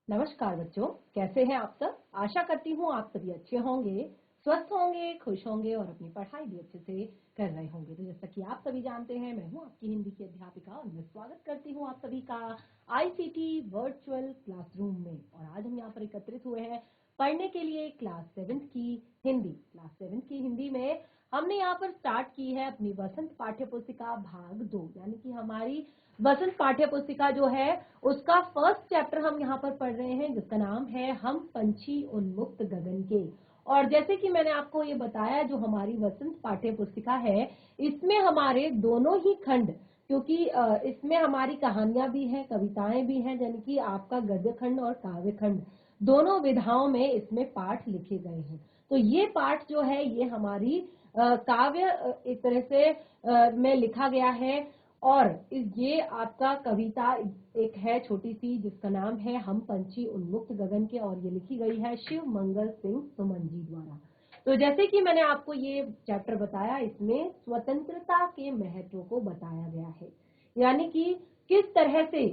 नमस्कार बच्चों, कैसे हैं आप सब। आशा करती हूँ आप सभी अच्छे होंगे, स्वस्थ होंगे, खुश होंगे और अपनी पढ़ाई भी अच्छे से कर रहे होंगे। तो जैसा कि आप सभी जानते हैं, मैं हूँ आपकी हिंदी की अध्यापिका और मैं स्वागत करती हूँ आप सभी का आईसीटी वर्चुअल क्लासरूम में। और आज हम यहाँ पर एकत्रित हुए हैं पढ़ने के लिए क्लास 7th की हिंदी। क्लास 7th की हिंदी में हमने यहाँ पर स्टार्ट की है अपनी वसंत पाठ्य पुस्तिका भाग 2, यानी कि हमारी वसंत पाठ्य पुस्तिका जो है उसका फर्स्ट चैप्टर हम यहाँ पर पढ़ रहे हैं, जिसका नाम है हम पंछी उन्मुक्त गगन के। और जैसे कि मैंने आपको ये बताया, जो हमारी वसंत पाठ्य पुस्तिका है इसमें हमारे दोनों ही खंड, क्योंकि इसमें हमारी कहानियां भी हैं, कविताएं भी हैं, यानी कि आपका गद्य खंड और काव्य खंड दोनों विधाओं में इसमें पाठ लिखे गए हैं। तो ये पाठ जो है ये हमारी काव्य एक तरह से में लिखा गया है। और ये आपका कविता एक है छोटी सी, जिसका नाम है हम पंछी उन्मुक्त गगन के, और ये लिखी गई है शिव मंगल सिंह सुमन जी द्वारा। तो जैसे कि मैंने आपको ये चैप्टर बताया, इसमें स्वतंत्रता के महत्व को बताया गया है, यानी कि किस तरह से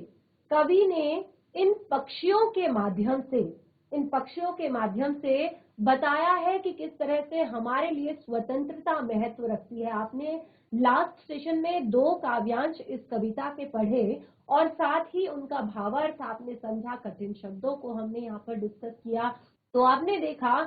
कवि ने इन पक्षियों के माध्यम से बताया है कि किस तरह से हमारे लिए स्वतंत्रता महत्व रखती है। आपने लास्ट सेशन में 2 काव्यांश इस कविता के पढ़े और साथ ही उनका भावार्थ आपने समझा, कठिन शब्दों को हमने यहाँ पर डिस्कस किया। तो आपने देखा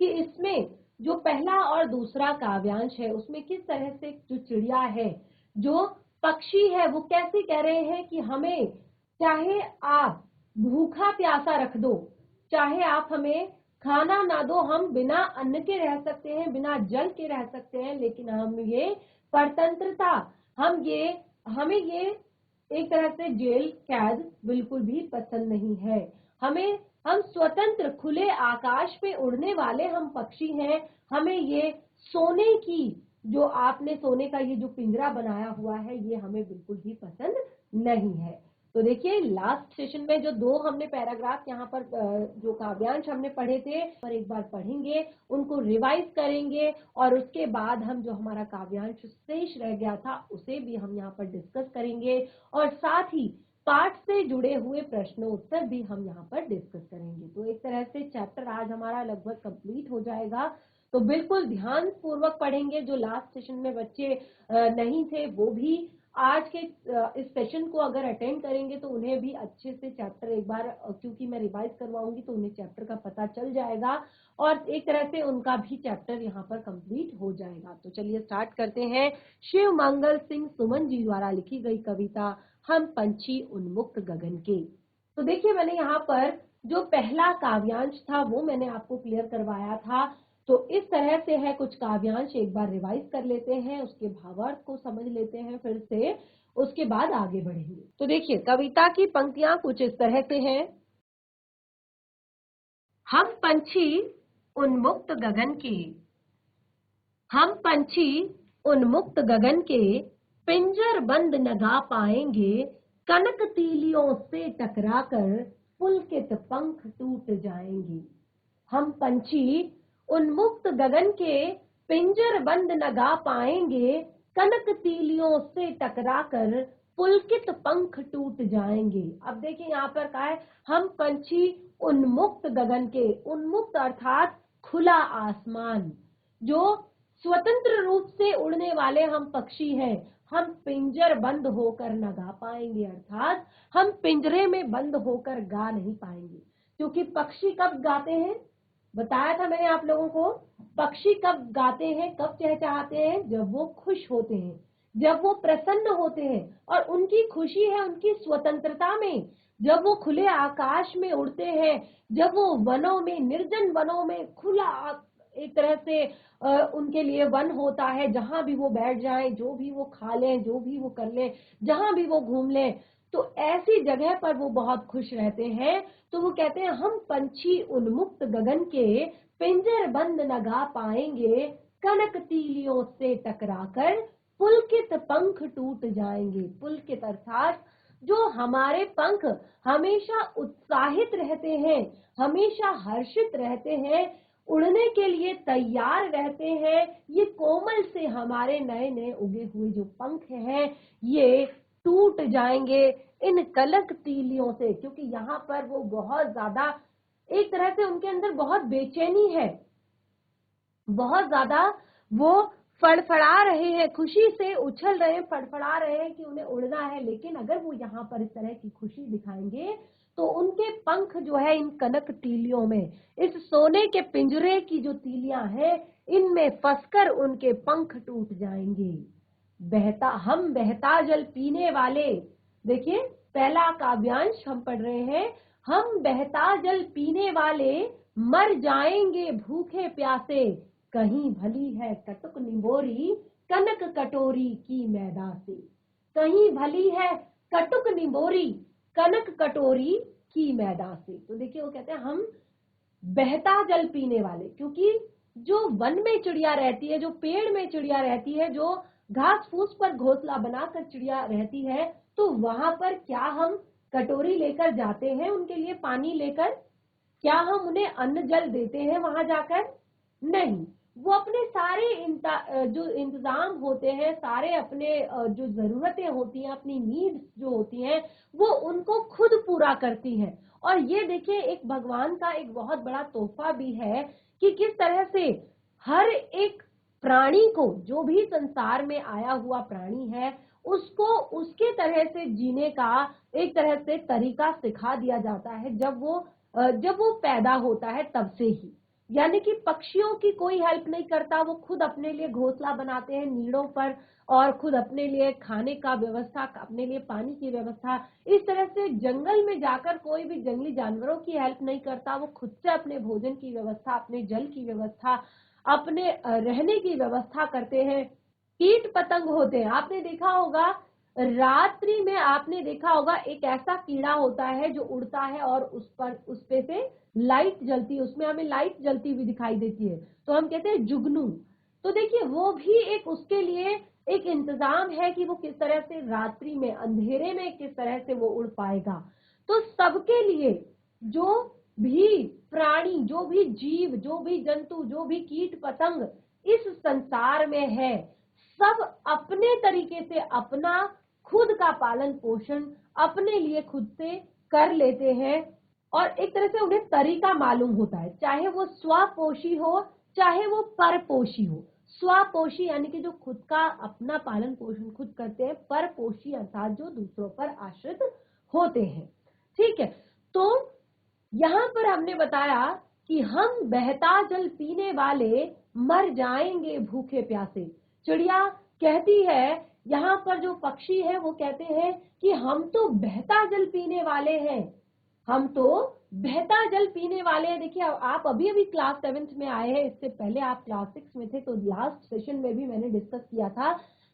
कि इसमें जो पहला और दूसरा काव्यांश है उसमें किस तरह से जो चिड़िया है, जो पक्षी है, वो कैसे कह रहे हैं कि हमें चाहे आप भूखा प्यासा रख दो, चाहे आप हमें खाना ना दो, हम बिना अन्न के रह सकते हैं, बिना जल के रह सकते हैं, लेकिन हम ये परतंत्रता, हमें ये एक तरह से जेल कैद बिल्कुल भी पसंद नहीं है। हम स्वतंत्र खुले आकाश में उड़ने वाले हम पक्षी हैं। हमें ये सोने की, जो आपने सोने का ये जो पिंजरा बनाया हुआ है, ये हमें बिल्कुल भी पसंद नहीं है। तो देखिए, लास्ट सेशन में जो 2 हमने पैराग्राफ यहाँ पर जो काव्यांश हमने पढ़े थे, पर एक बार पढ़ेंगे, उनको रिवाइज करेंगे और उसके बाद हम जो हमारा काव्यांश शेष रह गया था उसे भी हम यहाँ पर डिस्कस करेंगे, और साथ ही पाठ से जुड़े हुए प्रश्नोत्तर भी हम यहाँ पर डिस्कस करेंगे। तो एक तरह से चैप्टर आज हमारा लगभग कंप्लीट हो जाएगा। तो बिल्कुल ध्यान पूर्वक पढ़ेंगे। जो लास्ट सेशन में बच्चे नहीं थे वो भी आज के इस सेशन को अगर अटेंड करेंगे तो उन्हें भी अच्छे से चैप्टर एक बार, क्योंकि मैं रिवाइज करवाऊंगी तो उन्हें चैप्टर का पता चल जाएगा और एक तरह से उनका भी चैप्टर यहाँ पर कंप्लीट हो जाएगा। तो चलिए स्टार्ट करते हैं। शिव मंगल सिंह सुमन जी द्वारा लिखी गई कविता हम पंछी उन्मुक्त गगन के। तो देखिए, मैंने यहाँ पर जो पहला काव्यांश था वो मैंने आपको क्लियर करवाया था। तो इस तरह से है कुछ काव्यांश, एक बार रिवाइज कर लेते हैं, उसके भावार्थ को समझ लेते हैं फिर से, उसके बाद आगे बढ़ेंगे। तो देखिए, कविता की पंक्तियां कुछ इस तरह से हैं। हम पंछी उन्मुक्त गगन के, हम पंछी उन्मुक्त गगन के, पिंजर बंद न गा पाएंगे, कनक तीलियों से टकराकर पुलकित पंख टूट जाएंगे। हम पंछी उन्मुक्त गगन के, पिंजर बंद न गा पाएंगे, कनक तीलियों से टकराकर पुलकित पंख टूट जाएंगे। अब देखिए यहाँ पर कहा है हम पंछी उन्मुक्त गगन के, उन्मुक्त अर्थात खुला आसमान, जो स्वतंत्र रूप से उड़ने वाले हम पक्षी हैं। हम पिंजर बंद होकर न गा पाएंगे, अर्थात हम पिंजरे में बंद होकर गा नहीं पाएंगे। क्योंकि पक्षी कब गाते हैं, बताया था मैंने आप लोगों को, पक्षी कब गाते हैं, कब चहचहाते हैं, जब वो खुश होते हैं, जब वो प्रसन्न होते हैं। और उनकी खुशी है उनकी स्वतंत्रता में, जब वो खुले आकाश में उड़ते हैं, जब वो वनों में, निर्जन वनों में, खुला एक तरह से उनके लिए वन होता है, जहां भी वो बैठ जाएं, जो भी वो खा लें, जो भी वो कर लें, जहां भी वो घूम लें, तो ऐसी जगह पर वो बहुत खुश रहते हैं। तो वो कहते हैं हम पंछी उन्मुक्त गगन के, पिंजर बंद न गा पाएंगे, कनक तीलियों से टकराकर पुलकित पंख टूट जाएंगे। पुलकित अर्थात जो हमारे पंख हमेशा उत्साहित रहते हैं, हमेशा हर्षित रहते हैं, उड़ने के लिए तैयार रहते हैं, ये कोमल से हमारे नए नए उगे हुए जो पंख हैं ये टूट जाएंगे, इन कनक तीलियों से, क्योंकि यहाँ पर वो बहुत ज्यादा एक तरह से उनके अंदर बहुत बेचैनी है, बहुत ज्यादा वो फड़फड़ा रहे हैं, खुशी से उछल रहे हैं, फड़फड़ा रहे हैं कि उन्हें उड़ना है। लेकिन अगर वो यहाँ पर इस तरह की खुशी दिखाएंगे तो उनके पंख जो है इन कनक तीलियों में, इस सोने के पिंजरे की जो तीलियां हैं, इनमें फंसकर उनके पंख टूट जाएंगे। हम बहता जल पीने वाले, देखिए पहला काव्यांश हम पढ़ रहे हैं, हम बहता जल पीने वाले मर जाएंगे भूखे प्यासे, कहीं भली है कटुक निंबोरी कनक कटोरी की मैदा से। कहीं भली है कटुक निंबोरी कनक कटोरी की मैदा से। तो देखिए वो कहते हैं हम बहता जल पीने वाले, क्योंकि जो वन में चिड़िया रहती है, जो पेड़ में चिड़िया रहती है, जो घास फूस पर घोंसला बनाकर चिड़िया रहती है, तो वहां पर क्या हम कटोरी लेकर जाते हैं उनके लिए पानी लेकर? क्या हम उन्हें अन्न जल देते हैं वहां जाकर? नहीं, वो अपने सारे जो इंतजाम होते हैं, सारे अपने जो जरूरतें होती हैं, अपनी नीड्स जो होती हैं, वो उनको खुद पूरा करती हैं। और ये देखिए एक भगवान का एक बहुत बड़ा तोहफा भी है कि किस तरह से हर एक प्राणी को, जो भी संसार में आया हुआ प्राणी है, उसको उसके तरह से जीने का एक तरह से तरीका सिखा दिया जाता है जब वो पैदा होता है तब से ही। यानी कि पक्षियों की कोई हेल्प नहीं करता, वो खुद अपने लिए घोंसला बनाते हैं नीड़ों पर, और खुद अपने लिए खाने का व्यवस्था, अपने लिए पानी की व्यवस्था, इस तरह से जंगल में जाकर कोई भी जंगली जानवरों की हेल्प नहीं करता, वो खुद से अपने भोजन की व्यवस्था, अपने जल की व्यवस्था, अपने रहने की व्यवस्था करते हैं। कीट पतंग होते हैं, आपने देखा होगा रात्रि में, आपने देखा होगा एक ऐसा कीड़ा होता है जो उड़ता है और उस पे से लाइट जलती है, उसमें हमें लाइट जलती हुई दिखाई देती है, तो हम कहते हैं जुगनू। तो देखिए वो भी एक उसके लिए एक इंतजाम है कि वो किस तरह से रात्रि में अंधेरे में किस तरह से वो उड़ पाएगा। तो सबके लिए जो भी प्राणी, जो भी जीव, जो भी जंतु, जो भी कीट पतंग इस संसार में है, सब अपने तरीके से अपना खुद का पालन पोषण अपने लिए खुद से कर लेते हैं, और एक तरह से उन्हें तरीका मालूम होता है, चाहे वो स्वपोषी हो चाहे वो परपोषी हो। स्वपोषी यानी कि जो खुद का अपना पालन पोषण खुद करते हैं, परपोषी अर्थात जो दूसरों पर आश्रित होते हैं। ठीक है, तो यहां पर हमने बताया कि हम बहता जल पीने वाले मर जाएंगे भूखे प्यासे। चिड़िया कहती है, यहाँ पर जो पक्षी है वो कहते हैं कि हम तो बहता जल पीने वाले हैं, हम तो बहता जल पीने वाले हैं। देखिए आप अभी अभी क्लास 7th में आए हैं, इससे पहले आप क्लास 6 में थे, तो लास्ट सेशन में भी मैंने डिस्कस किया था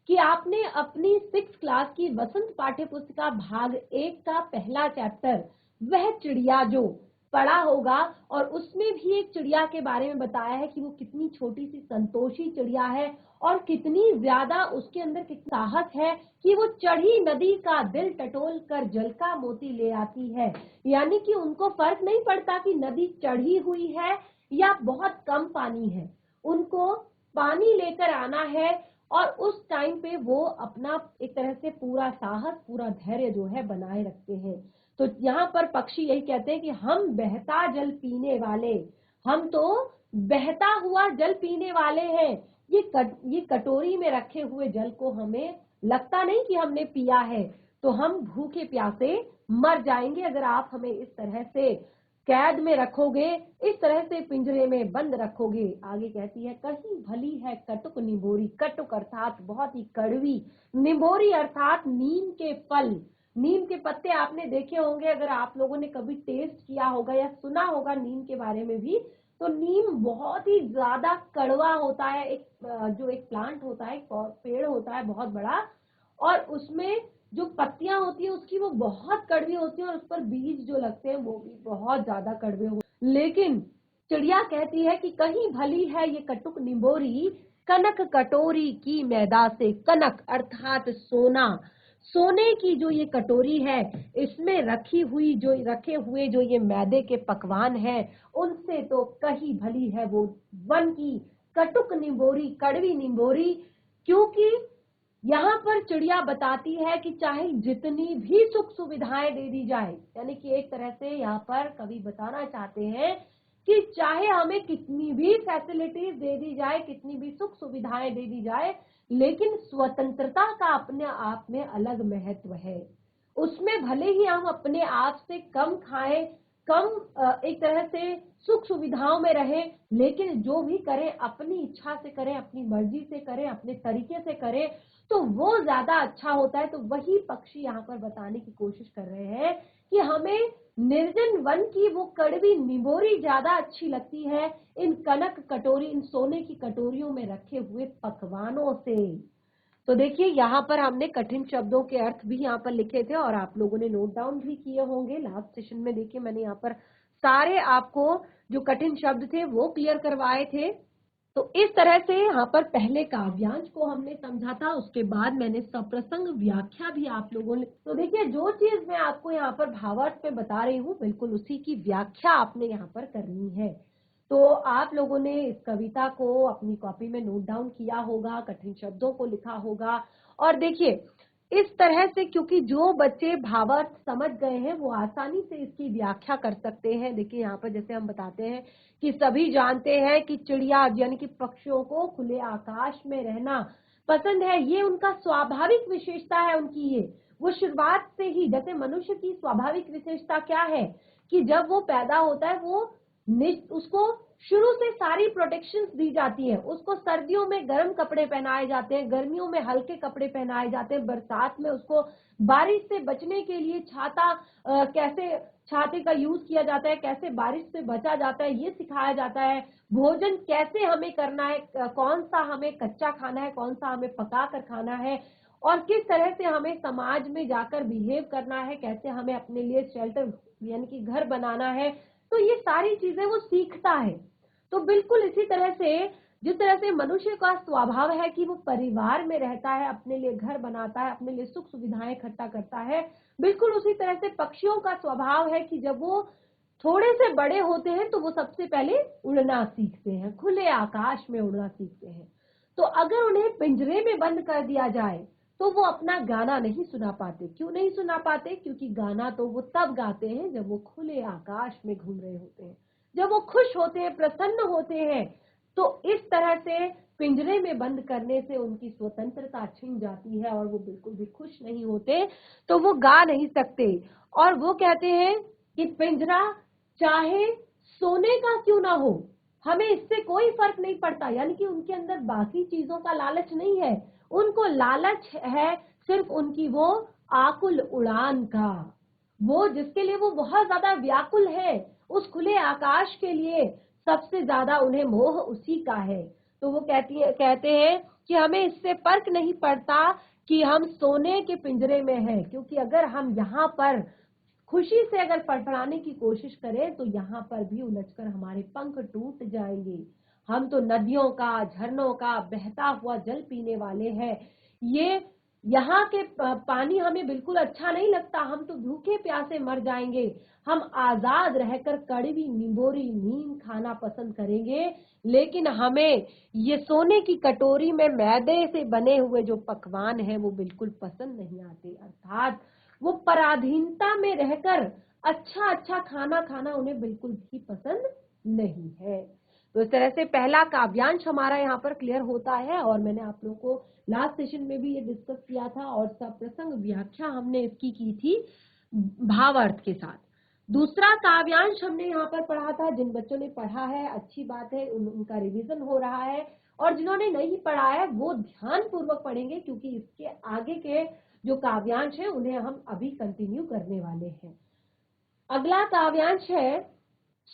कि आपने अपनी 6th क्लास की वसंत पाठ्य पुस्तिका भाग 1 का पहला चैप्टर वह चिड़िया जो पढ़ा होगा, और उसमें भी एक चिड़िया के बारे में बताया है कि वो कितनी छोटी सी संतोषी चिड़िया है और कितनी ज्यादा उसके अंदर कितना साहस है कि वो चढ़ी नदी का दिल टटोल कर जल का मोती ले आती है। यानी कि उनको फर्क नहीं पड़ता कि नदी चढ़ी हुई है या बहुत कम पानी है, उनको पानी लेकर आना है, और उस टाइम पे वो अपना एक तरह से पूरा साहस, पूरा धैर्य जो है बनाए रखते हैं। तो यहाँ पर पक्षी यही कहते हैं कि हम बहता जल पीने वाले, हम तो बहता हुआ जल पीने वाले हैं। ये कटोरी में रखे हुए जल को हमें लगता नहीं कि हमने पिया है, तो हम भूखे प्यासे मर जाएंगे अगर आप हमें इस तरह से कैद में रखोगे, इस तरह से पिंजरे में बंद रखोगे। आगे कहती है, कहीं भली है कटुक निंबोरी, कटुक अर्थात बहुत ही कड़वी, निंबोरी अर्थात नीम के फल, नीम के पत्ते आपने देखे होंगे, अगर आप लोगों ने कभी टेस्ट किया होगा या सुना होगा नीम के बारे में भी, तो नीम बहुत ही ज्यादा कड़वा होता है। जो एक प्लांट होता है, एक पेड़ होता है बहुत बड़ा, और उसमें जो पत्तियां होती है उसकी वो बहुत कड़वी होती है, और उस पर बीज जो लगते हैं वो भी बहुत ज्यादा कड़वे होते हैं। लेकिन चिड़िया कहती है कि कहीं भली है ये कटुक निंबोरी कनक कटोरी की मैदा से। कनक अर्थात सोना, सोने की जो ये कटोरी है, इसमें रखे हुए जो ये मैदे के पकवान हैं, उनसे तो कहीं भली है वो वन की कटुक निंबोरी, कड़वी निंबोरी, क्योंकि यहाँ पर चिड़िया बताती है कि चाहे जितनी भी सुख सुविधाएं दे दी जाए, यानी कि एक तरह से यहाँ पर कवि बताना चाहते हैं कि चाहे हमें कितनी भी फैसिलिटीज दे दी जाए, कितनी भी सुख सुविधाएं दे दी जाए, लेकिन स्वतंत्रता का अपने आप में अलग महत्व है। उसमें भले ही हम अपने आप से कम खाएं, कम एक तरह से सुख सुविधाओं में रहें, लेकिन जो भी करें अपनी इच्छा से करें, अपनी मर्जी से करें, अपने तरीके से करें, तो वो ज्यादा अच्छा होता है। तो वही पक्षी यहाँ पर बताने की कोशिश कर रहे हैं कि हमें निर्जन वन की वो कड़वी निबोरी ज्यादा अच्छी लगती है इन कनक कटोरी, इन सोने की कटोरियों में रखे हुए पकवानों से। तो देखिए यहाँ पर हमने कठिन शब्दों के अर्थ भी यहाँ पर लिखे थे और आप लोगों ने नोट डाउन भी किए होंगे लास्ट सेशन में। देखिए मैंने यहाँ पर सारे आपको जो कठिन शब्द थे वो क्लियर करवाए थे। तो इस तरह से यहाँ पर पहले काव्यांश को हमने समझा था, उसके बाद मैंने सप्रसंग व्याख्या भी आप लोगों ने। तो देखिए जो चीज मैं आपको यहाँ पर भावार्थ में बता रही हूँ, बिल्कुल उसी की व्याख्या आपने यहाँ पर करनी है। तो आप लोगों ने इस कविता को अपनी कॉपी में नोट डाउन किया होगा, कठिन शब्दों को लिखा होगा। और देखिए इस तरह से, क्योंकि जो बच्चे भावार्थ समझ गए हैं वो आसानी से इसकी व्याख्या कर सकते हैं। देखिए यहाँ पर जैसे हम बताते हैं कि सभी जानते हैं कि चिड़िया यानी कि पक्षियों को खुले आकाश में रहना पसंद है, ये उनका स्वाभाविक विशेषता है उनकी। ये वो शुरुआत से ही, जैसे मनुष्य की स्वाभाविक विशेषता क्या है कि जब वो पैदा होता है वो उसको शुरू से सारी प्रोटेक्शंस दी जाती है। उसको सर्दियों में गर्म कपड़े पहनाए जाते हैं, गर्मियों में हल्के कपड़े पहनाए जाते हैं, बरसात में उसको बारिश से बचने के लिए छाता कैसे छाते का यूज किया जाता है, कैसे बारिश से बचा जाता है ये सिखाया जाता है। भोजन कैसे हमें करना है, कौन सा हमें कच्चा खाना है, कौन सा हमें पका कर खाना है, और किस तरह से हमें समाज में जाकर बिहेव करना है, कैसे हमें अपने लिए शेल्टर यानी कि घर बनाना है। तो ये सारी चीजें वो सीखता है। तो बिल्कुल इसी तरह से जिस तरह से मनुष्य का स्वभाव है कि वो परिवार में रहता है, अपने लिए घर बनाता है, अपने लिए सुख सुविधाएं इकट्ठा करता है, बिल्कुल उसी तरह से पक्षियों का स्वभाव है कि जब वो थोड़े से बड़े होते हैं तो वो सबसे पहले उड़ना सीखते हैं, खुले आकाश में उड़ना सीखते हैं। तो अगर उन्हें पिंजरे में बंद कर दिया जाए तो वो अपना गाना नहीं सुना पाते। क्यों नहीं सुना पाते? क्योंकि गाना तो वो तब गाते हैं जब वो खुले आकाश में घूम रहे होते हैं, जब वो खुश होते हैं, प्रसन्न होते हैं। तो इस तरह से पिंजरे में बंद करने से उनकी स्वतंत्रता छिन जाती है और वो बिल्कुल भी खुश नहीं होते, तो वो गा नहीं सकते। और वो कहते हैं कि पिंजरा चाहे सोने का क्यों ना हो, हमें इससे कोई फर्क नहीं पड़ता। यानी कि उनके अंदर बाकी चीजों का लालच नहीं है, उनको लालच है सिर्फ उनकी वो आकुल उड़ान का, वो जिसके लिए वो बहुत ज्यादा व्याकुल है, उस खुले आकाश के लिए सबसे ज्यादा उन्हें मोह उसी का है। तो वो कहते हैं कि हमें इससे फर्क नहीं पड़ता कि हम सोने के पिंजरे में हैं, क्योंकि अगर हम यहाँ पर खुशी से अगर फड़फड़ाने की कोशिश करें तो यहाँ पर भी उलझकर हमारे पंख टूट जाएंगे। हम तो नदियों का, झरनों का बहता हुआ जल पीने वाले हैं। ये यहाँ के पानी हमें बिल्कुल अच्छा नहीं लगता, हम तो भूखे प्यासे मर जाएंगे। हम आजाद रहकर कड़वी निबोरी नीम खाना पसंद करेंगे, लेकिन हमें ये सोने की कटोरी में मैदे से बने हुए जो पकवान हैं वो बिल्कुल पसंद नहीं आते। अर्थात वो पराधीनता में रहकर अच्छा अच्छा खाना खाना उन्हें बिल्कुल भी पसंद नहीं है। तो इस तरह से पहला काव्यांश हमारा यहाँ पर क्लियर होता है और मैंने आप लोगों को लास्ट सेशन में भी ये डिस्कस किया था और सप्रसंग व्याख्या हमने इसकी की थी भावार्थ के साथ। दूसरा काव्यांश हमने यहाँ पर पढ़ा था। जिन बच्चों ने पढ़ा है अच्छी बात है, उनका रिवीजन हो रहा है, और जिन्होंने नहीं पढ़ा है वो ध्यान पूर्वक पढ़ेंगे, क्योंकि इसके आगे के जो काव्यांश है उन्हें हम अभी कंटिन्यू करने वाले हैं। अगला काव्यांश है,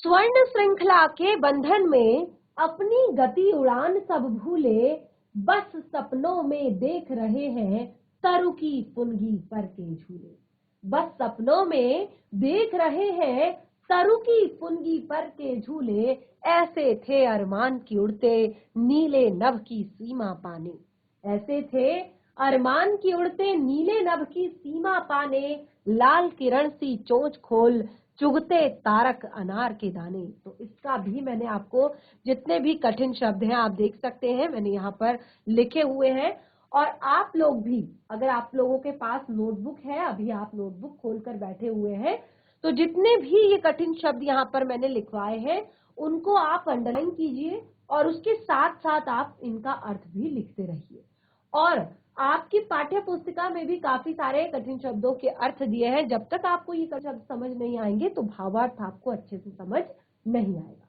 स्वर्ण श्रृंखला के बंधन में अपनी गति उड़ान सब भूले, बस सपनों में देख रहे हैं तरु की पुनगी पर के झूले। बस सपनों में देख रहे हैं तरु की पुनगी पर के झूले, ऐसे थे अरमान की उड़ते नीले नभ की सीमा पाने। ऐसे थे अरमान की उड़ते नीले नभ की सीमा पाने, लाल किरण सी चोंच खोल चुगते तारक अनार के दाने। तो इसका भी मैंने आपको जितने भी कठिन शब्द हैं आप देख सकते हैं, मैंने यहाँ पर लिखे हुए हैं। और आप लोग भी, अगर आप लोगों के पास नोटबुक है, अभी आप नोटबुक खोलकर बैठे हुए हैं, तो जितने भी ये कठिन शब्द यहाँ पर मैंने लिखवाए हैं उनको आप अंडरलाइन कीजिए और उसके साथ साथ आप इनका अर्थ भी लिखते रहिए। और आपकी पाठ्य पुस्तिका में भी काफी सारे कठिन शब्दों के अर्थ दिए हैं। जब तक आपको ये शब्द समझ नहीं आएंगे तो भावार्थ आपको अच्छे से समझ नहीं आएगा।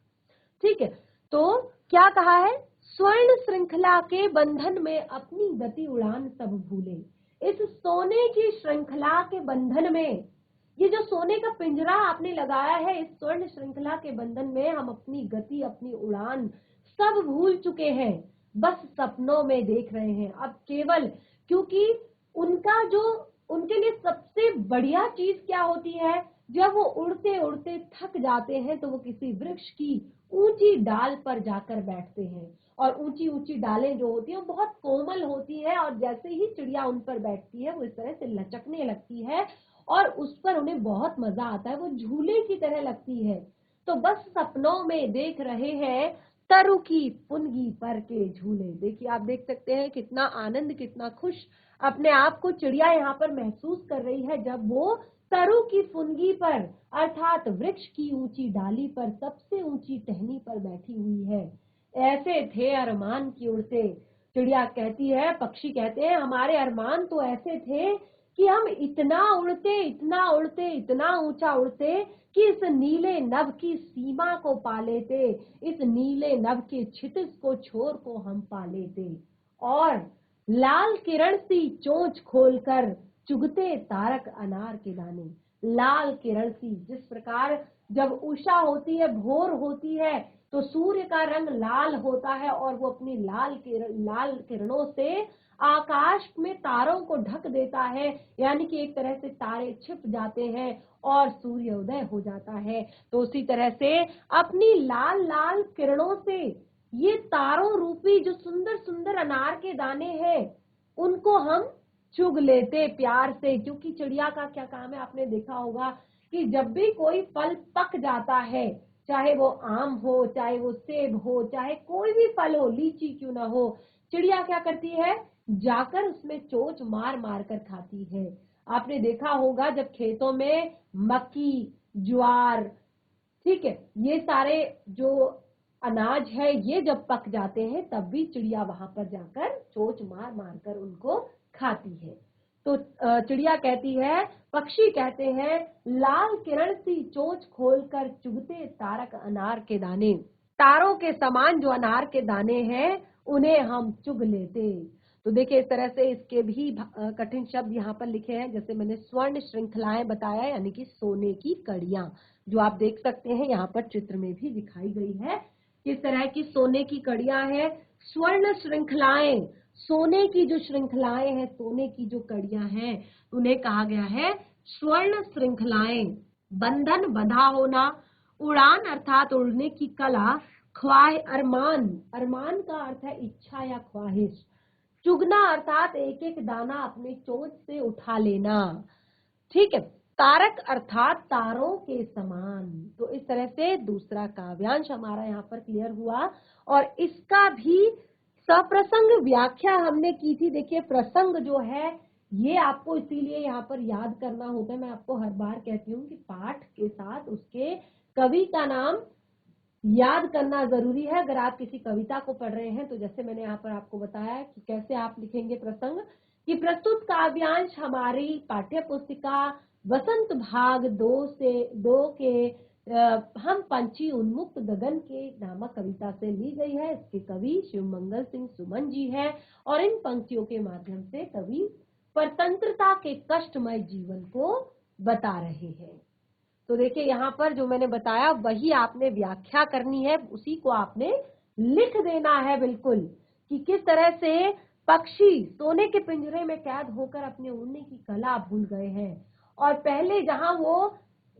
ठीक है, तो क्या कहा है? स्वर्ण श्रृंखला के बंधन में अपनी गति उड़ान सब भूले। इस सोने की श्रृंखला के बंधन में, ये जो सोने का पिंजरा आपने लगाया है, इस स्वर्ण श्रृंखला के बंधन में हम अपनी गति, अपनी उड़ान सब भूल चुके हैं, बस सपनों में देख रहे हैं। अब केवल, क्योंकि उनका जो, उनके लिए सबसे बढ़िया चीज क्या होती है? जब वो उड़ते उड़ते थक जाते हैं तो वो किसी वृक्ष की ऊंची डाल पर जाकर बैठते हैं, और ऊंची ऊंची डालें जो होती हैं वो बहुत कोमल होती है, और जैसे ही चिड़िया उन पर बैठती है वो इस तरह से लचकने लगती है और उस पर उन्हें बहुत मजा आता है, वो झूले की तरह लगती है। तो बस सपनों में देख रहे हैं तरु की पुनगी पर के झूले। देखिए, आप देख सकते हैं कितना आनंद, कितना खुश अपने आप को चिड़िया यहाँ पर महसूस कर रही है जब वो तरु की फुनगी पर, अर्थात वृक्ष की ऊंची डाली पर, सबसे ऊंची टहनी पर बैठी हुई है। ऐसे थे अरमान की उड़ते। चिड़िया कहती है, पक्षी कहते हैं, हमारे अरमान तो ऐसे थे कि हम इतना उड़ते, इतना उड़ते, इतना ऊंचा उड़ते कि इस नीले नभ की सीमा को पा लेते, इस नीले नभ के क्षितिज को, छोर को हम पा लेते, और लाल किरण सी चोंच खोलकर चुगते तारक अनार के दाने। लाल किरण सी, जिस प्रकार जब उषा होती है, भोर होती है, तो सूर्य का रंग लाल होता है और वो अपनी लाल किरणों से आकाश में तारों को ढक देता है, यानी कि एक तरह से तारे छिप जाते हैं और सूर्योदय हो जाता है। तो उसी तरह से अपनी लाल लाल किरणों से ये तारों रूपी जो सुंदर सुंदर अनार के दाने हैं उनको हम चुग लेते प्यार से। क्योंकि चिड़िया का क्या काम है, आपने देखा होगा कि जब भी कोई फल पक जाता है, चाहे वो आम हो, चाहे वो सेब हो, चाहे कोई भी फल हो, लीची क्यों ना हो, चिड़िया क्या करती है? जाकर उसमें चोंच मार मार कर खाती है। आपने देखा होगा जब खेतों में मक्की, ज्वार, ठीक है, ये सारे जो अनाज है ये जब पक जाते हैं तब भी चिड़िया वहां पर जाकर चोंच मार मार कर उनको खाती है। तो चिड़िया कहती है, पक्षी कहते हैं, लाल किरण सी चोंच खोलकर चुगते तारक अनार के दाने। तारों के समान जो अनार के दाने हैं उन्हें हम चुग लेते। तो देखिए, इस तरह से इसके भी कठिन शब्द यहाँ पर लिखे हैं। जैसे मैंने स्वर्ण श्रृंखलाएं बताया, यानी कि सोने की कड़ियां, जो आप देख सकते हैं यहाँ पर चित्र में भी दिखाई गई है। किस तरह की सोने की कड़ियां हैं? स्वर्ण श्रृंखलाएं, सोने की जो श्रृंखलाएं हैं, सोने की जो कड़ियां हैं, उन्हें कहा गया है स्वर्ण श्रृंखलाएं। बंधन, बंधा होना, उड़ान अर्थात उड़ने की कला, अरमान, अरमान का अर्थ है इच्छा या ख्वाहिश, चुगना अर्थात एक एक दाना अपने चोंच से उठा लेना, ठीक है, तारक अर्थात तारों के समान। तो इस तरह से दूसरा काव्यांश हमारा यहाँ पर क्लियर हुआ, और इसका भी सप्रसंग व्याख्या हमने की थी। देखिए, प्रसंग जो है ये आपको इसीलिए यहाँ पर याद करना होता है। मैं आपको हर बार कहती हूँ कि पाठ के साथ उसके कवि का नाम याद करना जरूरी है। अगर आप किसी कविता को पढ़ रहे हैं तो जैसे मैंने यहाँ पर आपको बताया कि कैसे आप लिखेंगे प्रसंग, कि प्रस्तुत काव्यांश हमारी पाठ्य पुस्तिका वसंत भाग 2 के हम पंछी उन्मुक्त गगन के नामक कविता से ली गई है। इसके कवि शिवमंगल सिंह सुमन जी है, और इन पंक्तियों के माध्यम से कवि स्वतंत्रता के कष्टमय जीवन को बता रहे हैं। तो देखिए, यहाँ पर जो मैंने बताया वही आपने व्याख्या करनी है, उसी को आपने लिख देना है बिल्कुल, कि किस तरह से पक्षी सोने के पिंजरे में कैद होकर अपने उड़ने की कला भूल गए हैं, और पहले जहां वो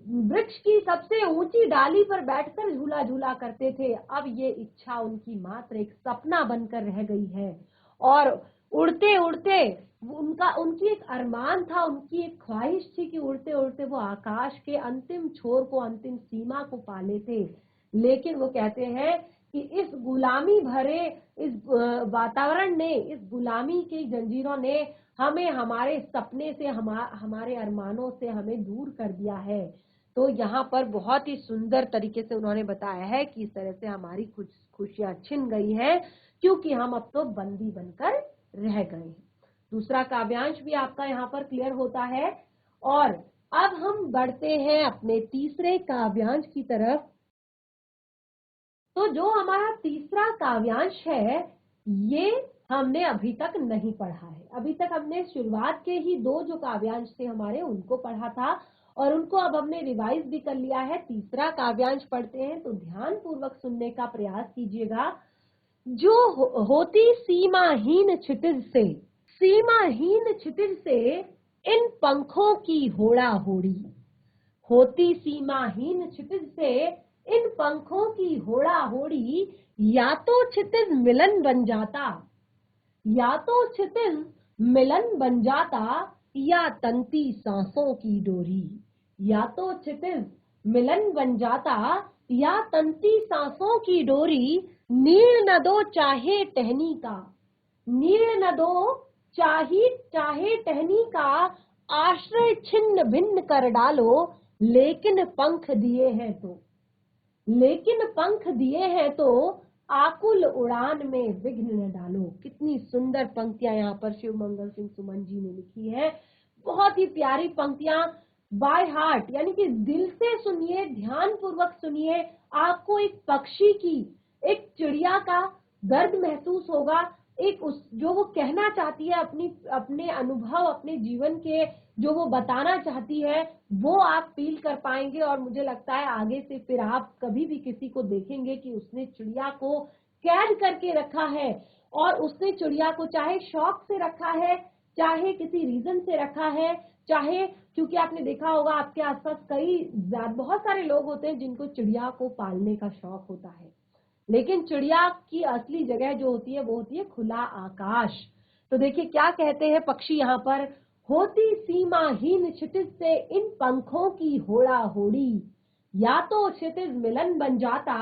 वृक्ष की सबसे ऊंची डाली पर बैठकर झूला झूला करते थे, अब ये इच्छा उनकी मात्र एक सपना बनकर रह गई है। और उड़ते उड़ते उनकी एक अरमान था, उनकी एक ख्वाहिश थी कि उड़ते उड़ते वो आकाश के अंतिम छोर को, अंतिम सीमा को पा लेते, लेकिन वो कहते हैं कि इस गुलामी भरे इस वातावरण ने, इस गुलामी की जंजीरों ने हमें हमारे सपने से, हमारे अरमानों से हमें दूर कर दिया है। तो यहाँ पर बहुत ही सुंदर तरीके से उन्होंने बताया है कि इस तरह से हमारी कुछ खुशियां छिन गई हैं, क्योंकि हम अब तो बंदी बनकर रह गए हैं। दूसरा काव्यांश भी आपका यहाँ पर क्लियर होता है। और अब हम बढ़ते हैं अपने तीसरे काव्यांश की तरफ। तो जो हमारा तीसरा काव्यांश है, ये हमने अभी तक नहीं पढ़ा है। अभी तक हमने शुरुआत के ही दो जो काव्यांश थे हमारे, उनको पढ़ा था और उनको अब हमने रिवाइज भी कर लिया है। तीसरा काव्यांश पढ़ते हैं, तो ध्यान पूर्वक सुनने का प्रयास कीजिएगा। जो होती सीमाहीन क्षितिज से, सीमाहीन क्षितिज से इन पंखों की होड़ा होड़ी, होती सीमाहीन क्षितिज से इन पंखों की होड़ा होड़ी, या तो क्षितिज मिलन बन जाता, या तो क्षितिज मिलन बन जाता, या तंती सांसों की डोरी, या तो क्षितिज मिलन बन जाता, या तंती सांसों की डोरी, नीड़ न दो चाहे टहनी का, नीड़ न दो चाहे टहनी का, आश्रय छिन्न भिन्न कर डालो, लेकिन पंख दिए हैं तो, लेकिन पंख दिए हैं तो आकुल उड़ान में विघ्न न डालो। कितनी सुंदर पंक्तियां यहाँ पर शिव मंगल सिंह सुमन जी ने लिखी है। बहुत ही प्यारी पंक्तियां, बाय हार्ट, यानी कि दिल से सुनिए, ध्यान पूर्वक सुनिए। आपको एक पक्षी की, एक चिड़िया का दर्द महसूस होगा, एक उस जो वो कहना चाहती है, अपने अनुभव, अपने जीवन के जो वो बताना चाहती है, वो आप फील कर पाएंगे। और मुझे लगता है आगे से फिर आप कभी भी किसी को देखेंगे कि उसने चिड़िया को कैद करके रखा है, और उसने चिड़िया को चाहे शौक से रखा है, चाहे किसी रीजन से रखा है, चाहे क्योंकि आपने देखा होगा आपके आसपास बहुत सारे लोग होते हैं जिनको चिड़िया को पालने का शौक होता है, लेकिन चिड़िया की असली जगह जो होती है वो होती है खुला आकाश। तो देखिए क्या कहते हैं पक्षी यहाँ पर, होती सीमाहीन क्षितिज से इन पंखों की होड़ा होड़ी, या तो क्षितिज मिलन बन जाता,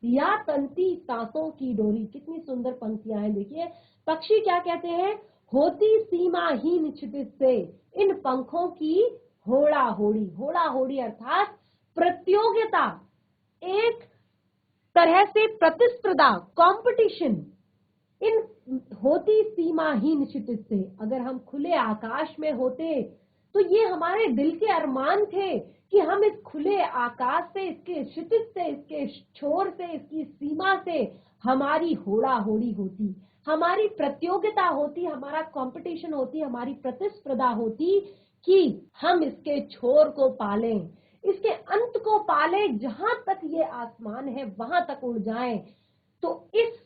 या तंती सांसों की डोरी। कितनी सुंदर पंक्तियां हैं। देखिए पक्षी क्या कहते हैं, होती सीमाहीन क्षितिज से इन पंखों की होड़ा होड़ी, होड़ा होड़ी अर्थात प्रतियोगिता, एक तरह से प्रतिस्पर्धा, कंपटीशन, इन होती सीमाहीन क्षितिज से। अगर हम खुले आकाश में होते तो ये हमारे दिल के अरमान थे कि हम इस खुले आकाश से, इसके क्षितिज से, इसके छोर से, इसकी सीमा से हमारी होड़ा होड़ी होती, हमारी प्रतियोगिता होती, हमारा कंपटीशन होती, हमारी प्रतिस्पर्धा होती कि हम इसके छोर को पालें, इसके अंत को पाले, जहां तक ये आसमान है वहां तक उड़ जाएं। तो इस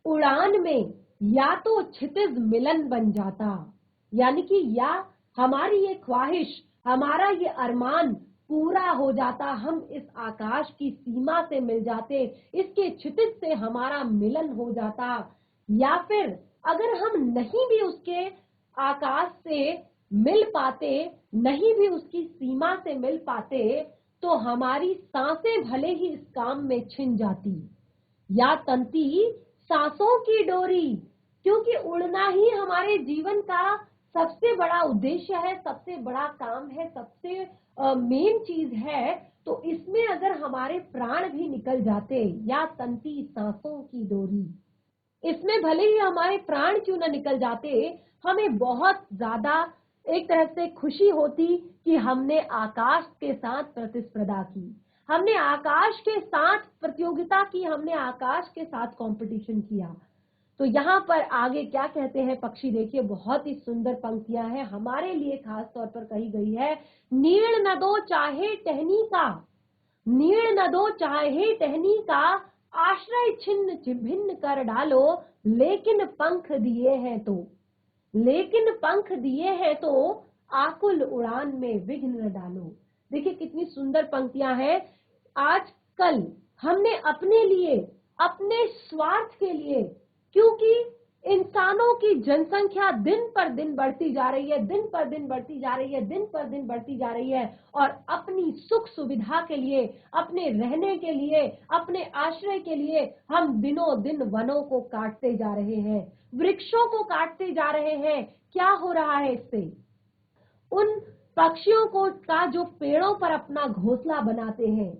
उड़ान में या तो क्षितिज मिलन बन जाता, यानी कि या हमारी ये ख्वाहिश, हमारा ये अरमान पूरा हो जाता, हम इस आकाश की सीमा से मिल जाते, इसके क्षितिज से हमारा मिलन हो जाता, या फिर अगर हम नहीं भी उसके आकाश से मिल पाते, नहीं भी उसकी सीमा से मिल पाते, तो हमारी सांसें भले ही इस काम में छिन जाती, या तंती सांसों की डोरी, क्योंकि उड़ना ही हमारे जीवन का सबसे बड़ा उद्देश्य है, सबसे बड़ा काम है, सबसे मेन चीज है। तो इसमें अगर हमारे प्राण भी निकल जाते, या तंती सांसों की डोरी, इसमें भले ही हमारे प्राण क्यों न निकल जाते, हमें बहुत ज्यादा एक तरह से खुशी होती कि हमने आकाश के साथ प्रतिस्पर्धा की, हमने आकाश के साथ प्रतियोगिता की, हमने आकाश के साथ कंपटीशन किया। तो यहाँ पर आगे क्या कहते हैं पक्षी, देखिए बहुत ही सुंदर पंक्तियां हैं, हमारे लिए खास तौर पर कही गई है। नीड़ न दो चाहे टहनी का, नीड़ न दो चाहे टहनी का, आश्रय छिन्न भिन्न कर डालो, लेकिन पंख दिए हैं तो, लेकिन पंख दिए हैं तो आकुल उड़ान में विघ्न न डालो। देखिए कितनी सुंदर पंक्तियां हैं। आजकल हमने अपने लिए, अपने स्वार्थ के लिए, क्योंकि इंसानों की जनसंख्या दिन पर दिन बढ़ती जा रही है, दिन पर दिन बढ़ती जा रही है, दिन पर दिन बढ़ती जा रही है, और अपनी सुख सुविधा के लिए, अपने रहने के लिए, अपने आश्रय के लिए हम दिनों दिन वनों को काटते जा रहे हैं, वृक्षों को काटते जा रहे हैं। क्या हो रहा है इससे? उन पक्षियों को का जो पेड़ों पर अपना घोंसला बनाते हैं,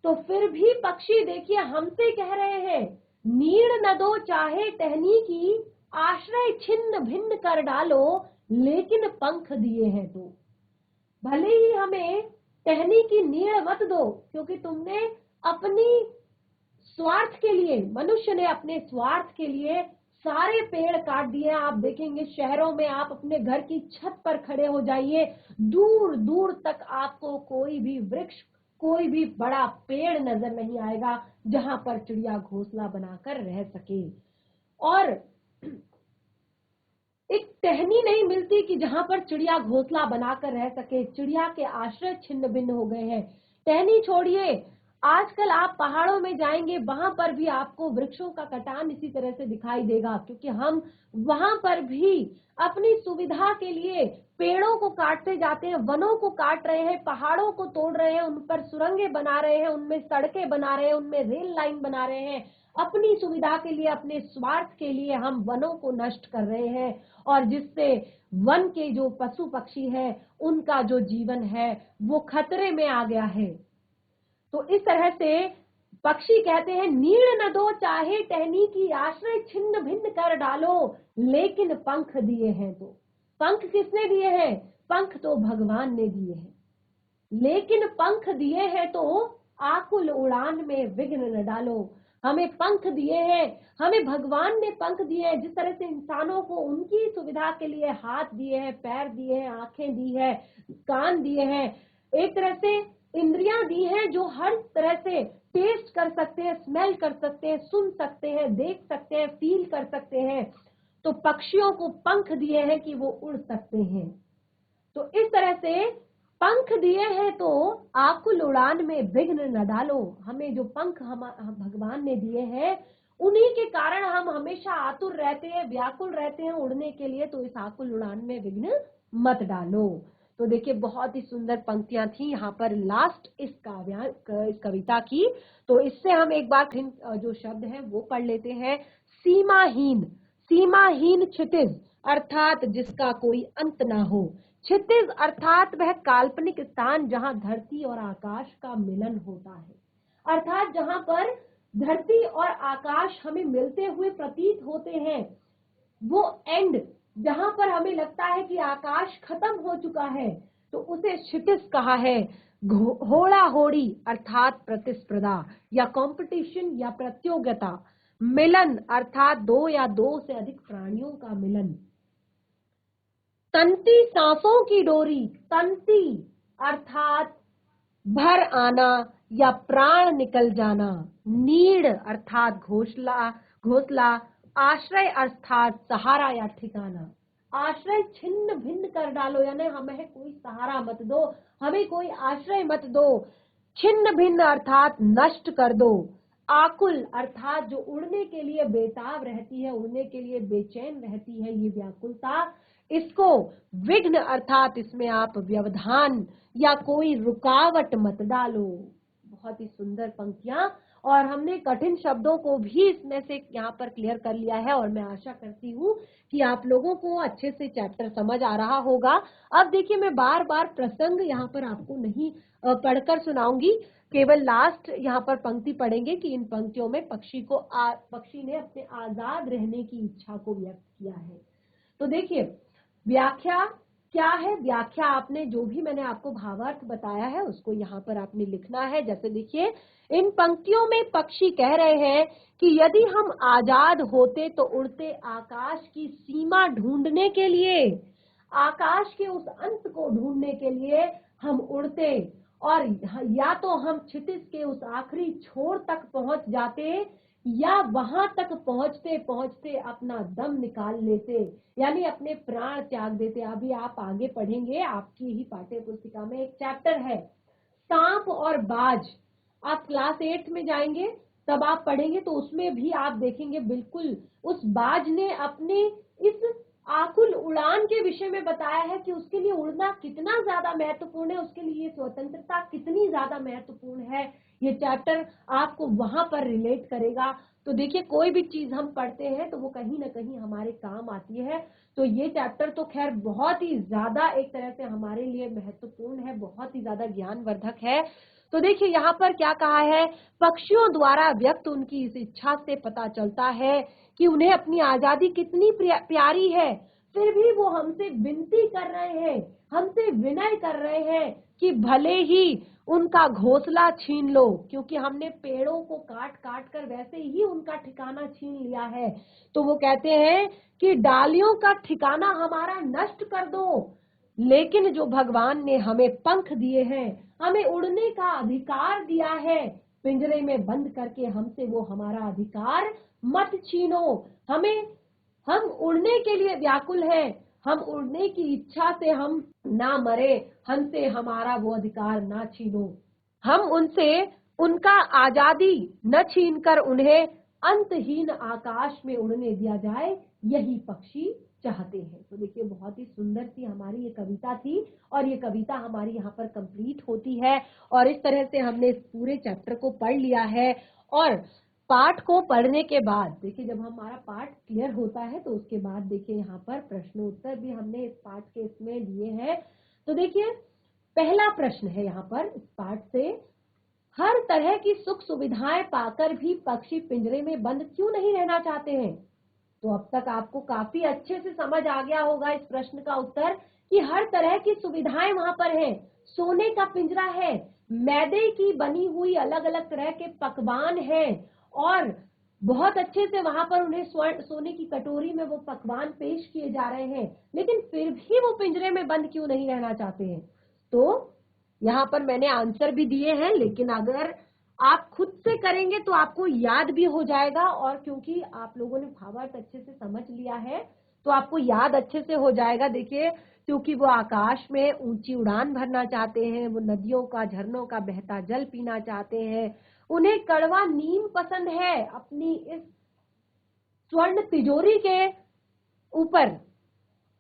तो फिर भी पक्षी देखिए हमसे कह रहे हैं, नीड़ न दो चाहे टहनी की, आश्रय छिन्न भिन्न कर डालो, लेकिन पंख दिए हैं तो। भले ही हमें टहनी की नीड़ मत दो, क्योंकि तुमने अपनी स्वार्थ के लिए, मनुष्य ने अपने स्वार्थ के लिए सारे पेड़ काट दिए। आप देखेंगे शहरों में, आप अपने घर की छत पर खड़े हो जाइए, दूर दूर तक आपको कोई भी वृक्ष, कोई भी बड़ा पेड़ नजर नहीं आएगा जहां पर चिड़िया घोंसला बनाकर रह सके। और एक टहनी नहीं मिलती कि जहां पर चिड़िया घोंसला बनाकर रह सके। चिड़िया के आश्रय छिन्न भिन्न हो गए हैं। टहनी छोड़िए, आजकल आप पहाड़ों में जाएंगे, वहां पर भी आपको वृक्षों का कटान इसी तरह से दिखाई देगा, क्योंकि हम वहां पर भी अपनी सुविधा के लिए पेड़ों को काटते जाते हैं, वनों को काट रहे हैं, पहाड़ों को तोड़ रहे हैं, उन पर सुरंगें बना रहे हैं, उनमें सड़कें बना रहे हैं, उनमें रेल लाइन बना रहे हैं। अपनी सुविधा के लिए, अपने स्वार्थ के लिए हम वनों को नष्ट कर रहे हैं, और जिससे वन के जो पशु पक्षी है उनका जो जीवन है वो खतरे में आ गया है। तो इस तरह से पक्षी कहते हैं, नीड़ न दो चाहे टहनी की, आश्रय छिन्न भिन्न कर डालो, लेकिन पंख दिए हैं तो। पंख किसने दिए हैं? पंख तो भगवान ने दिए हैं, लेकिन पंख दिए हैं तो आकुल उड़ान में विघ्न न डालो। हमें पंख दिए हैं, हमें भगवान ने पंख दिए हैं। जिस तरह से इंसानों को उनकी सुविधा के लिए हाथ दिए हैं, पैर दिए हैं, आंखें दी है, कान दिए हैं, एक तरह से इंद्रियां दी हैं जो हर तरह से टेस्ट कर सकते हैं, स्मेल कर सकते हैं, सुन सकते हैं, देख सकते हैं, फील कर सकते हैं। तो पक्षियों को पंख दिए हैं कि वो उड़ सकते हैं। तो इस तरह से पंख दिए हैं तो आकुल उड़ान में विघ्न न डालो। हमें जो पंख हम भगवान ने दिए हैं, उन्हीं के कारण हम हमेशा आतुर रहते हैं, व्याकुल रहते हैं उड़ने के लिए। तो इस आकुल उड़ान में विघ्न मत डालो। तो देखिए बहुत ही सुंदर पंक्तियां थी यहाँ पर लास्ट इस कविता की। तो इससे हम एक बार जो शब्द है वो पढ़ लेते हैं। सीमाहीन, सीमाहीन क्षितिज अर्थात जिसका कोई अंत ना हो। क्षितिज अर्थात वह काल्पनिक स्थान जहां धरती और आकाश का मिलन होता है, अर्थात जहां पर धरती और आकाश हमें मिलते हुए प्रतीत होते हैं, वो एंड जहां पर हमें लगता है कि आकाश खत्म हो चुका है, तो उसे क्षितिज कहा है। होड़ा होड़ी अर्थात प्रतिस्पर्धा या कंपटीशन या प्रतियोगिता। मिलन अर्थात दो या दो से अधिक प्राणियों का मिलन। तंती सांसों की डोरी, तंती अर्थात भर आना या प्राण निकल जाना। नीड़ अर्थात घोंसला, घोंसला। आश्रय अर्थात सहारा या ठिकाना। आश्रय छिन्न भिन्न कर डालो, यानी हमें कोई सहारा मत दो, हमें कोई आश्रय मत दो। छिन्न भिन्न अर्थात नष्ट कर दो। आकुल अर्थात जो उड़ने के लिए बेताब रहती है, उड़ने के लिए बेचैन रहती है, ये व्याकुलता। इसको विघ्न अर्थात इसमें आप व्यवधान या कोई रुकावट मत डालो। बहुत ही सुंदर पंक्तियां, और हमने कठिन शब्दों को भी इसमें से यहाँ पर क्लियर कर लिया है, और मैं आशा करती हूँ कि आप लोगों को अच्छे से चैप्टर समझ आ रहा होगा। अब देखिए मैं बार बार प्रसंग यहाँ पर आपको नहीं पढ़कर सुनाऊंगी, केवल लास्ट यहाँ पर पंक्ति पढ़ेंगे कि इन पंक्तियों में पक्षी ने अपने आजाद रहने की इच्छा को व्यक्त किया है। तो देखिए व्याख्या क्या है, व्याख्या आपने जो भी मैंने आपको भावार्थ बताया है उसको यहाँ पर आपने लिखना है। जैसे देखिए इन पंक्तियों में पक्षी कह रहे हैं कि यदि हम आजाद होते तो उड़ते आकाश की सीमा ढूंढने के लिए, आकाश के उस अंत को ढूंढने के लिए हम उड़ते, और या तो हम क्षितिज के उस आखिरी छोर तक पहुंच जाते, या वहां तक पहुंचते पहुंचते अपना दम निकाल लेते, यानी अपने प्राण त्याग देते। अभी आप आगे पढ़ेंगे, आपकी ही पाठ्य पुस्तिका में एक चैप्टर है सांप और बाज। आप क्लास 8 में जाएंगे तब आप पढ़ेंगे तो उसमें भी आप देखेंगे बिल्कुल उस बाज ने अपने इस आकुल उड़ान के विषय में बताया है कि उसके लिए उड़ना कितना ज्यादा महत्वपूर्ण है, उसके लिए स्वतंत्रता कितनी ज्यादा महत्वपूर्ण है। ये चैप्टर आपको वहां पर रिलेट करेगा। तो देखिए कोई भी चीज हम पढ़ते हैं तो वो कहीं ना कहीं हमारे काम आती है। तो ये चैप्टर तो खैर बहुत ही ज्यादा एक तरह से हमारे लिए महत्वपूर्ण है, बहुत ही ज्यादा ज्ञानवर्धक है। तो देखिए यहाँ पर क्या कहा है, पक्षियों द्वारा व्यक्त उनकी इस इच्छा से पता चलता है कि उन्हें अपनी आजादी कितनी प्यारी है, फिर भी वो हमसे विनती कर रहे हैं, हमसे विनय कर रहे हैं कि भले ही उनका घोंसला छीन लो, क्योंकि हमने पेड़ों को काट काट कर वैसे ही उनका ठिकाना छीन लिया है। तो वो कहते हैं कि डालियों का ठिकाना हमारा नष्ट कर दो, लेकिन जो भगवान ने हमें पंख दिए हैं, हमें उड़ने का अधिकार दिया है, पिंजरे में बंद करके हमसे वो हमारा अधिकार मत छीनो। हम उड़ने के लिए व्याकुल हैं, हम उड़ने की इच्छा से हम ना मरे, हमसे हमारा वो अधिकार ना छीनो। हम उनसे उनका आजादी न छीनकर उन्हें अंतहीन आकाश में उड़ने दिया जाए, यही पक्षी चाहते हैं। तो देखिए बहुत ही सुंदर सी हमारी ये कविता थी और ये कविता हमारी यहाँ पर कंप्लीट होती है। और इस तरह से हमने इस पूरे चैप्टर को पढ़ लिया है। और पाठ को पढ़ने के बाद देखिए जब हमारा पाठ क्लियर होता है तो उसके बाद देखिए यहाँ पर प्रश्नोत्तर भी हमने इस पाठ के इसमें दिए हैं। तो देखिए पहला प्रश्न है यहाँ पर इस पाठ से, हर तरह की सुख सुविधाएं पाकर भी पक्षी पिंजरे में बंद क्यों नहीं रहना चाहते हैं? तो अब तक आपको काफी अच्छे से समझ आ गया होगा इस प्रश्न का उत्तर कि हर तरह की सुविधाएं वहां पर हैं। सोने का पिंजरा है, मैदे की बनी हुई अलग अलग तरह के पकवान हैं और बहुत अच्छे से वहां पर उन्हें सोने की कटोरी में वो पकवान पेश किए जा रहे हैं, लेकिन फिर भी वो पिंजरे में बंद क्यों नहीं रहना चाहते हैं? तो यहाँ पर मैंने आंसर भी दिए हैं, लेकिन अगर आप खुद से करेंगे तो आपको याद भी हो जाएगा। और क्योंकि आप लोगों ने भावार्थ अच्छे से समझ लिया है तो आपको याद अच्छे से हो जाएगा। देखिए क्योंकि वो आकाश में ऊंची उड़ान भरना चाहते हैं, वो नदियों का झरनों का बहता जल पीना चाहते हैं, उन्हें कड़वा नीम पसंद है अपनी इस स्वर्ण तिजोरी के ऊपर,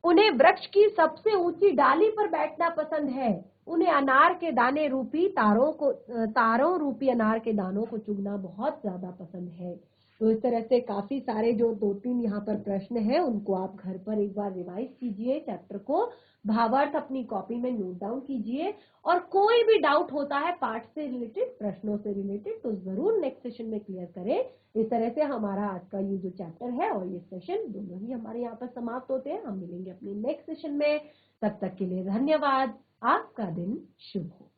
उन्हें वृक्ष की सबसे ऊंची डाली पर बैठना पसंद है, उन्हें अनार के दाने रूपी तारों रूपी अनार के दानों को चुगना बहुत ज्यादा पसंद है। तो इस तरह से काफी सारे जो 2-3 यहाँ पर प्रश्न हैं उनको आप घर पर एक बार रिवाइज कीजिए, चैप्टर को भावार्थ अपनी कॉपी में नोट डाउन कीजिए। और कोई भी डाउट होता है पाठ से रिलेटेड, प्रश्नों से रिलेटेड, तो जरूर नेक्स्ट सेशन में क्लियर करें। इस तरह से हमारा आज का ये जो चैप्टर है और ये सेशन दोनों ही हमारे यहाँ पर समाप्त होते हैं। हम मिलेंगे अपने नेक्स्ट सेशन में, तब तक के लिए धन्यवाद। आपका दिन शुभ हो।